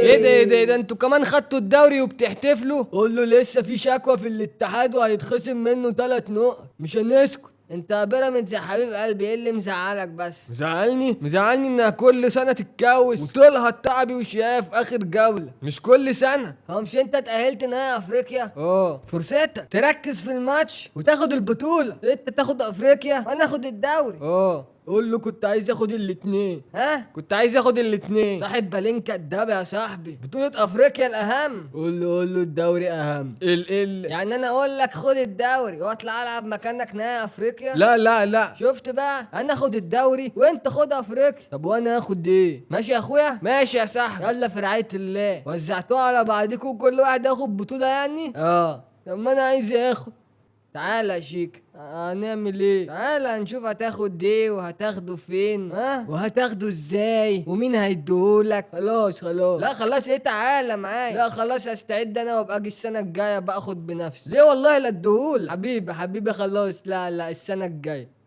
ايه ده انتوا كمان خدتوا الدوري وبتحتفلوا؟ قول له لسه في شكوى في الاتحاد وهيتخصم منه 3 نقط، مش هنسكت. انت بيراميدز يا حبيب قلبي، ايه اللي مزعلك بس؟ مزعلني انها كل سنه تتكوس وطولها التعبي وشياف في اخر جوله، مش كل سنه. هو مش انت اتأهلت نهائي افريقيا؟ فرصتك تركز في الماتش وتاخد البطوله، انت تاخد افريقيا وانا اخد الدوري. قول له كنت عايز اخد الاتنين. كنت عايز اخد الاتنين. صاحب بالين كداب يا صاحبي، بطولة افريقيا الاهم. قول له الدوري اهم. يعني انا اقول لك خد الدوري واطلع العب مكانك نهائي افريقيا؟ لا شفت بقى، انا اخد الدوري وانت خد افريقيا. طب وانا اخد ايه؟ ماشي يا اخويا؟ ماشي يا صاحبي، يلا في رعاية الله. وزعتوها على بعضكم كل واحد ياخد بطولة يعني؟ طب ما انا عايز اخد. تعالى يا شيك، هنعمل ايه؟ تعالى نشوف هتاخد ايه وهتاخده فين، وهتاخده ازاي ومين هيديهولك. خلاص لا خلاص، ايه تعالى معايا. لا خلاص، هستعد انا وابقى اجي السنه الجايه بقى اخد بنفسي. ليه والله لا اديهولك. حبيبي خلاص، لا السنه الجايه.